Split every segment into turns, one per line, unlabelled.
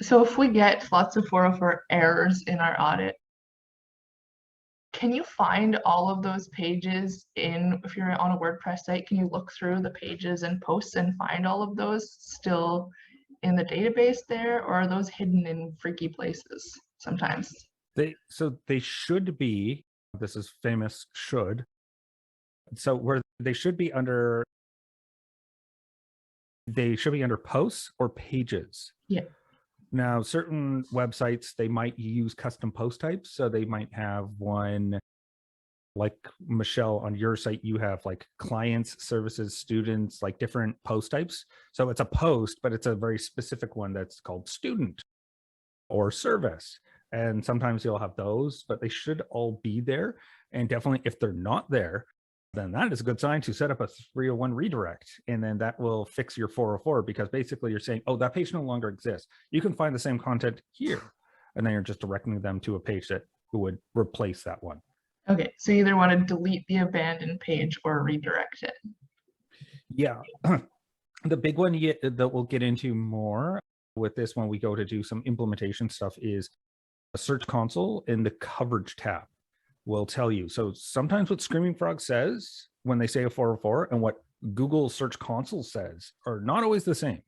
So if we get lots of 404 errors in our audit, can you find all of those pages if you're on a WordPress site, can you look through the pages and posts and find all of those still in the database there, or are those hidden in freaky places sometimes?
So they should be, this is famous should. So where they should be under posts or pages.
Yeah.
Now, certain websites, they might use custom post types. So they might have one, like Michelle, on your site, you have like clients, services, students, like different post types. So it's a post, but it's a very specific one that's called student or service. And sometimes you'll have those, but they should all be there. And definitely if they're not there, then that is a good sign to set up a 301 redirect. And then that will fix your 404, because basically you're saying, oh, that page no longer exists. You can find the same content here. And then you're just directing them to a page that would replace that one.
Okay, so you either want to delete the abandoned page or redirect it.
Yeah. The big one that we'll get into more with this when we go to do some implementation stuff is a Search Console in the coverage tab will tell you. So sometimes what Screaming Frog says when they say a 404 and what Google Search Console says are not always the same.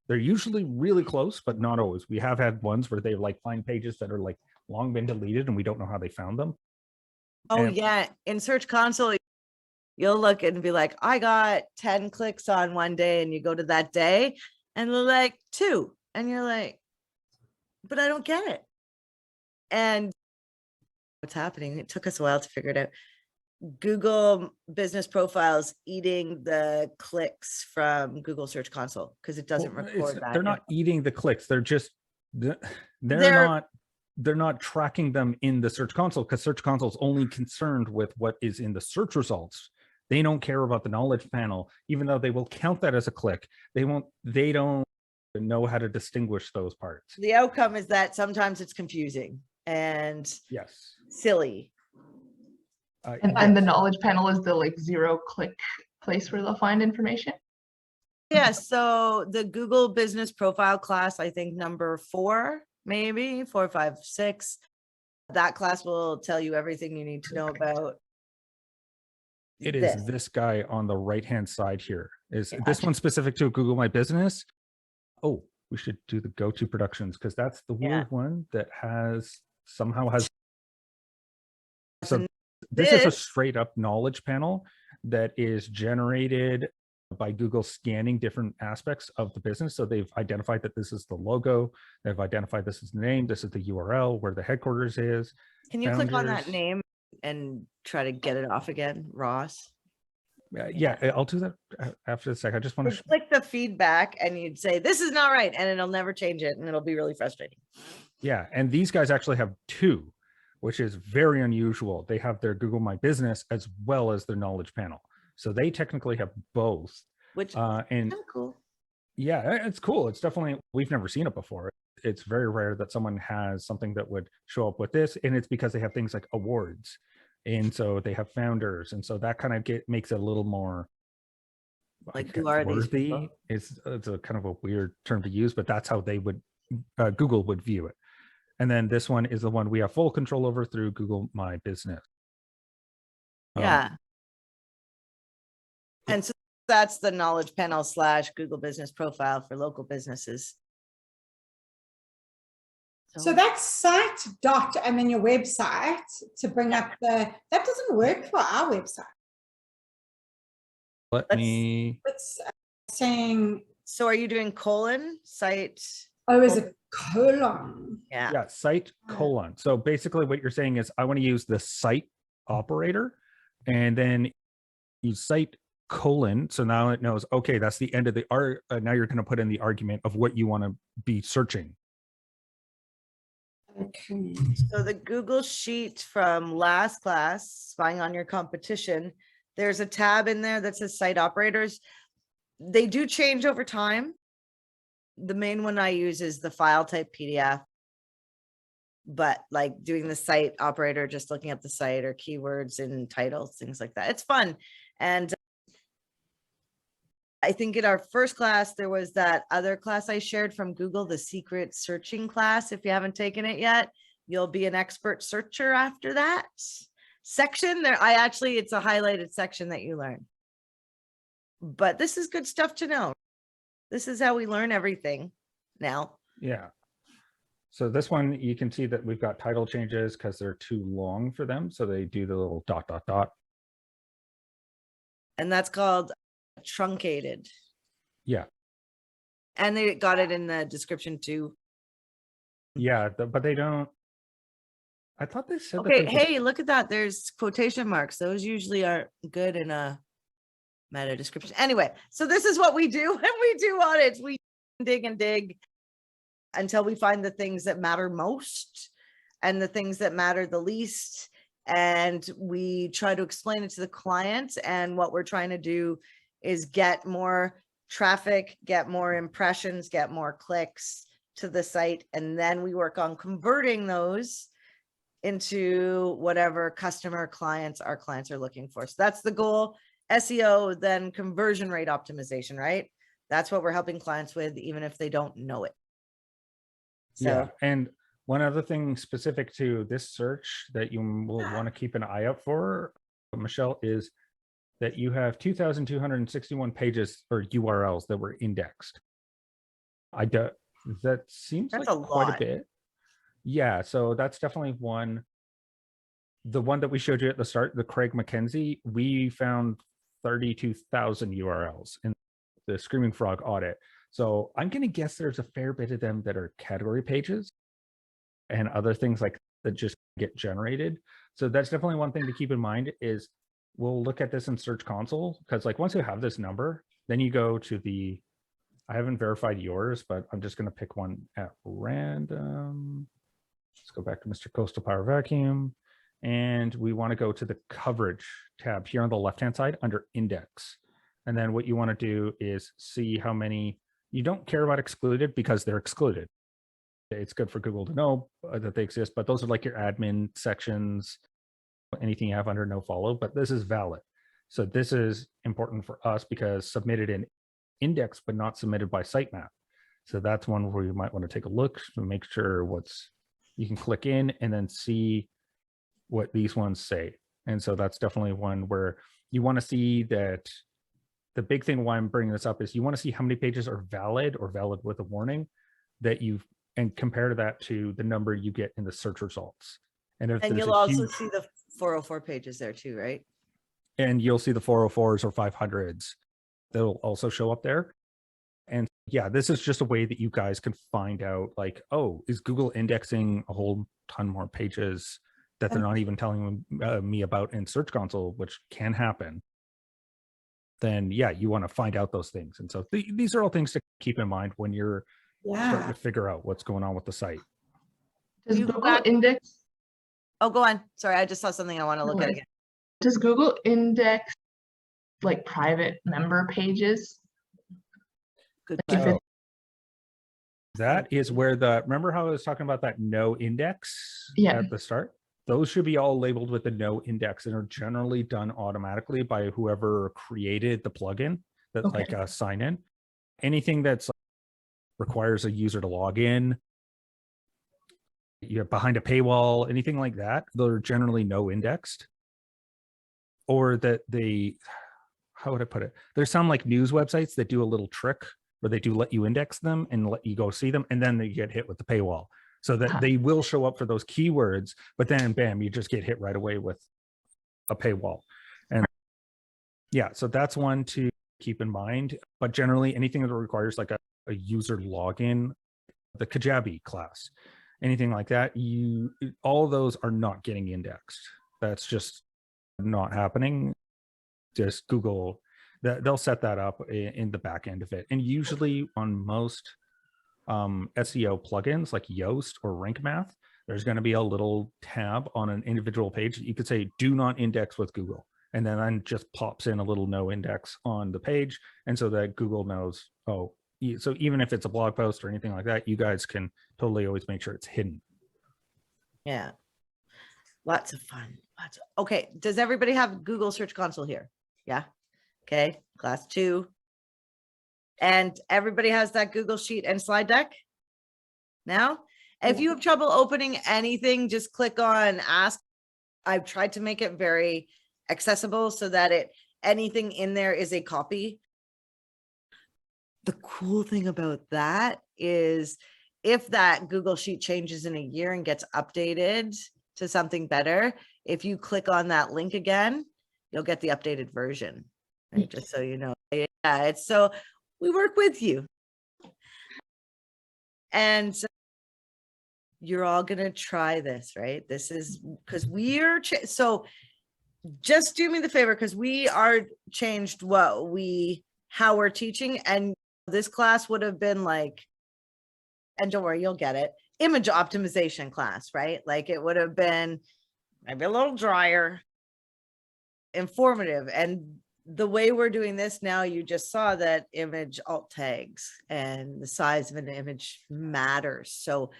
They're usually really close, but not always. We have had ones where they like find pages that are like long been deleted and we don't know how they found them.
Oh, yeah. In Search Console, you'll look and be like, I got 10 clicks on one day, and you go to that day and they're like 2. And you're like, but I don't get it. And what's happening? It took us a while to figure it out. Google Business Profiles eating the clicks from Google Search Console because it doesn't record that.
They're not eating the clicks. They're just, they're not tracking them in the Search Console, because Search Console is only concerned with what is in the search results. They don't care about the knowledge panel, even though they will count that as a click. They don't know how to distinguish those parts.
The outcome is that sometimes it's confusing and
yes,
silly.
And the knowledge panel is the like 0-click place where they'll find information?
Yeah, so the Google Business Profile class, I think number 4, maybe 4, 5, 6. That class will tell you everything you need to know about.
It is this guy on the right-hand side here. Is this one specific to Google My Business? Oh, we should do the go-to productions, because that's the weird one that somehow has. So this is a straight up knowledge panel that is generated by Google scanning different aspects of the business. So they've identified that this is the logo. They've identified this is the name. This is the URL where the headquarters is.
Can you click on that name and try to get it off again, Ross?
Yeah, I'll do that after the sec. I just want to
click the feedback and you'd say, this is not right. And it'll never change it. And it'll be really frustrating.
Yeah. And these guys actually have 2, which is very unusual. They have their Google My Business as well as their knowledge panel. So they technically have both.
Which is
kind
of cool.
Yeah, it's cool. It's definitely, we've never seen it before. It's very rare that someone has something that would show up with this. And it's because they have things like awards. And so they have founders. And so that kind of makes it a little more
like who are
worthy. It's a kind of a weird term to use, but that's how they would, Google would view it. And then this one is the one we have full control over through Google My Business.
Yeah. And so that's the knowledge panel / Google Business Profile for local businesses.
So that's site dot and then your website to bring up that doesn't work for our website. It's saying.
So are you doing site?
Oh, is it colon?
Yeah,
site colon. So basically what you're saying is I want to use the site operator and then you site colon. So now it knows, okay, that's the end of the now you're going to put in the argument of what you want to be searching.
Okay.
So the Google sheet from last class, spying on your competition, there's a tab in there that says site operators. They do change over time. The main one I use is the file type PDF, but like doing the site operator, just looking up the site or keywords and titles, things like that. It's fun. And I think in our first class, there was that other class I shared from Google, the secret searching class. If you haven't taken it yet, you'll be an expert searcher after that section there. It's a highlighted section that you learn. But this is good stuff to know. This is how we learn everything now.
Yeah. So this one, you can see that we've got title changes because they're too long for them. So they do the little ...
And that's called truncated.
Yeah.
And they got it in the description too.
Yeah, but they don't. I thought they said
Okay,
that
hey, look at that. There's quotation marks. Those usually aren't good in a meta description. Anyway, so this is what we do when we do audits. We dig and dig until we find the things that matter most and the things that matter the least. And we try to explain it to the client. And what we're trying to do is get more traffic, get more impressions, get more clicks to the site. And then we work on converting those into whatever customer clients our clients are looking for. So that's the goal. SEO, then conversion rate optimization, right? That's what we're helping clients with, even if they don't know it. So
yeah. And one other thing specific to this search that you will want to keep an eye out for, Michelle, is that you have 2,261 pages or URLs that were indexed. That seems
that's
like
a
quite
lot.
a bit. Yeah, so that's definitely one. The one that we showed you at the start, the Craig McKenzie, we found 32,000 URLs in the Screaming Frog audit. So I'm going to guess there's a fair bit of them that are category pages and other things like that just get generated. So that's definitely one thing to keep in mind is we'll look at this in Search Console because like once you have this number, then you go to the, I haven't verified yours, but I'm just going to pick one at random. Let's go back to Mr. Coastal Power Vacuum. And we want to go to the coverage tab here on the left-hand side under index. And then what you want to do is see how many, you don't care about excluded because they're excluded. It's good for Google to know that they exist, but those are like your admin sections, anything you have under no follow, but this is valid. So this is important for us because submitted in index, but not submitted by sitemap. So that's one where you might want to take a look to make sure you can click in and then see what these ones say. And so that's definitely one where you want to see that. The big thing why I'm bringing this up is you want to see how many pages are valid or valid with a warning that and compare that to the number you get in the search results. And if
and you'll also see the 404 pages there too, right?
And you'll see the 404s or 500s that'll also show up there. And yeah, this is just a way that you guys can find out like, oh, is Google indexing a whole ton more pages that they're not even telling me about in Search Console, which can happen. Then yeah, you want to find out those things. And so these are all things to keep in mind when you're starting to figure out what's going on with the site.
Does Google index?
Oh, go on. Sorry, I just saw something I want to look at again.
Does Google index like private member pages?
Good
Like
question.
That is where remember how I was talking about that no index at the start? Those should be all labeled with the no index and are generally done automatically by whoever created the plugin that's like a sign in. Anything that's requires a user to log in, you're behind a paywall, anything like that, they're generally no indexed. Or that how would I put it? There's some like news websites that do a little trick where they do let you index them and let you go see them, and then they get hit with the paywall. So that they will show up for those keywords, but then bam, you just get hit right away with a paywall. And yeah, so that's one to keep in mind. But generally anything that requires like a user login, the Kajabi class, anything like that, all those are not getting indexed. That's just not happening. Just Google, they'll set that up in the back end of it. And usually on most SEO plugins like Yoast or Rank Math, there's going to be a little tab on an individual page that you could say do not index with Google, and then just pops in a little no index on the page, and so that Google knows, oh, so even if it's a blog post or anything like that, you guys can totally always make sure it's hidden.
Yeah, lots of fun. Okay, does everybody have Google Search Console here? Yeah. Okay, class 2. And everybody has that Google Sheet and slide deck now. If you have trouble opening anything, just click on ask. I've tried to make it very accessible so that anything in there is a copy. The cool thing about that is if that Google Sheet changes in a year and gets updated to something better, if you click on that link again, you'll get the updated version. Right? Just so you know. Yeah, it's so we work with you. And so you're all going to try this, right? This is because we're so just do me the favor, because we are changed how we're teaching. And this class would have been like, and don't worry, you'll get it, image optimization class, right? Like it would have been maybe a little drier, informative. And the way we're doing this now, you just saw that image alt tags and the size of an image matters. So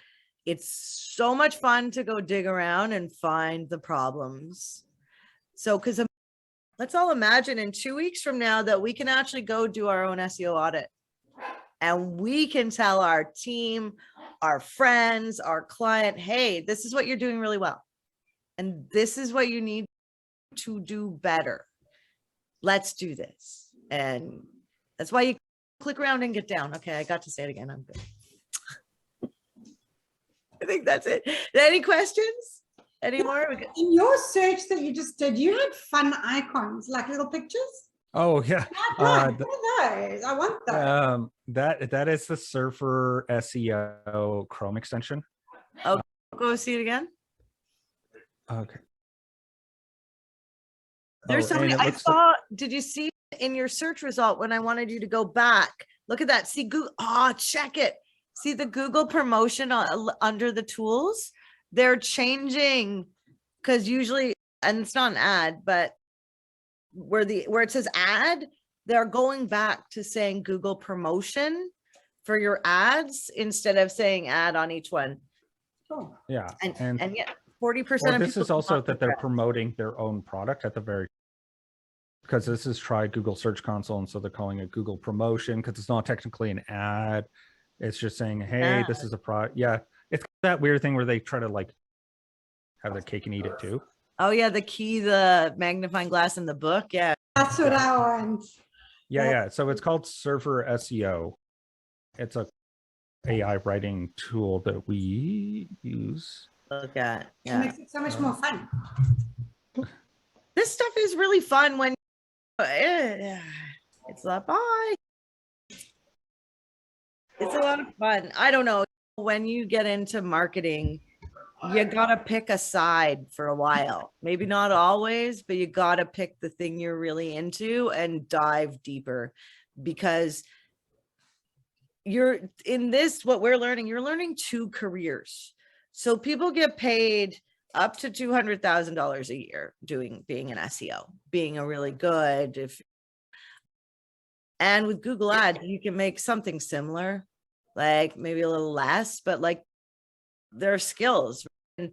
it's so much fun to go dig around and find the problems. So, because let's all imagine in 2 weeks from now that we can actually go do our own SEO audit. And we can tell our team, our friends, our client, hey, this is what you're doing really well. And this is what you need to do better. Let's do this. And that's why you click around and get down. Okay, I got to say it again. I'm good. I think that's it. Any questions? Any more?
In your search that you just did, you had fun icons, like little pictures.
Oh yeah.
What are those? I want those.
That is the Surfer SEO Chrome extension.
Oh, go see it again.
Okay.
There's so many. I saw, did you see in your search result when I wanted you to go back? Look at that. See Google. Oh, check it. See the Google promotion under the tools? They're changing because usually, and it's not an ad, but where it says ad, they're going back to saying Google promotion for your ads instead of saying ad on each one.
Oh.
Yeah.
And yet 40% of
this is also that they're promoting their own product at the very, because this is try Google Search Console. And so they're calling it Google promotion because it's not technically an ad. It's just saying, hey, this is a product. Yeah. It's that weird thing where they try to like have their cake and eat it too.
Oh yeah. The magnifying glass in the book. Yeah.
That's what I want.
Yeah. So it's called Surfer SEO. It's a AI writing tool that we use.
Look at.
Yeah. It makes it so much more fun.
This stuff is really fun when it's like, bye. It's a lot of fun. I don't know. When you get into marketing, you got to pick a side for a while. Maybe not always, but you got to pick the thing you're really into and dive deeper, because you're in this, what we're learning, you're learning 2 careers. So people get paid up to $200,000 a year being an SEO, being a really good, and with Google Ads, you can make something similar, like maybe a little less, but like there are skills. And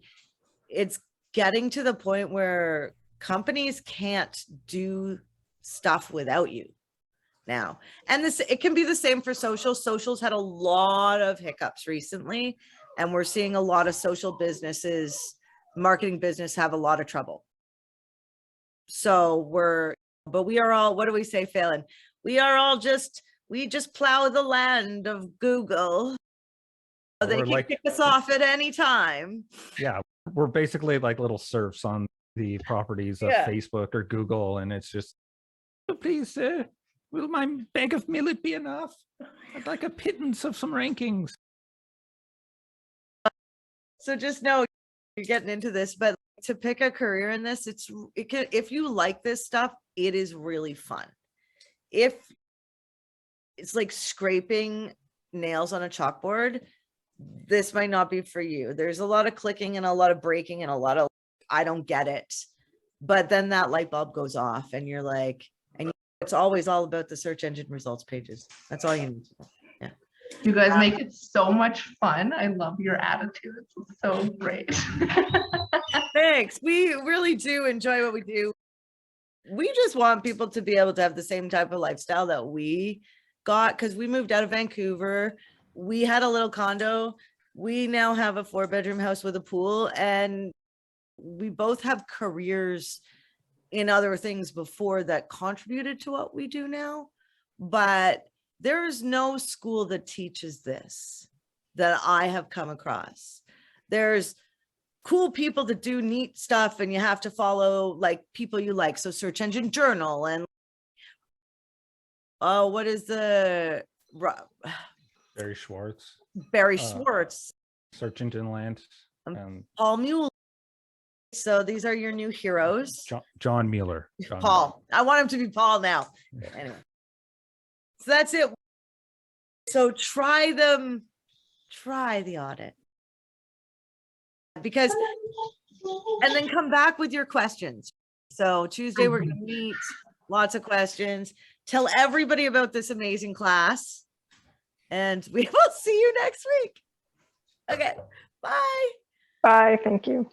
it's getting to the point where companies can't do stuff without you now. And it can be the same for social. Socials had a lot of hiccups recently, and we're seeing a lot of social businesses, marketing business, have a lot of trouble. So we are all, what do we say, Phelan? We are all we just plow the land of Google. They can kick us off at any time.
Yeah, we're basically like little serfs on the properties of Facebook or Google, and it's just, oh, please, will my bag of millet be enough? I'd like a pittance of some rankings.
So just know you're getting into this, but to pick a career in this, if you like this stuff, it is really fun. If it's like scraping nails on a chalkboard, this might not be for you. There's a lot of clicking and a lot of breaking and a lot of, I don't get it. But then that light bulb goes off and you're like, and it's always all about the search engine results pages. That's all you need to know. Yeah.
You guys make it so much fun. I love your attitude. It's so great.
Thanks. We really do enjoy what we do. We just want people to be able to have the same type of lifestyle that we got, because we moved out of Vancouver, we had a little condo. We now have a 4-bedroom house with a pool, and we both have careers in other things before that contributed to what we do now. But there's no school that teaches this that I have come across. There's cool people that do neat stuff, and you have to follow like people you like. So Search Engine Journal, and oh, what is the
Barry Schwartz,
Barry Schwartz,
Search Engine Land,
Paul Mule. So these are your new heroes.
John Mueller.
Paul. I want him to be Paul now. Anyway, so that's it. So try them. Try the audit. Because, and then come back with your questions. So Tuesday, we're going to meet, lots of questions. Tell everybody about this amazing class. And we will see you next week. Okay. Bye.
Bye. Thank you.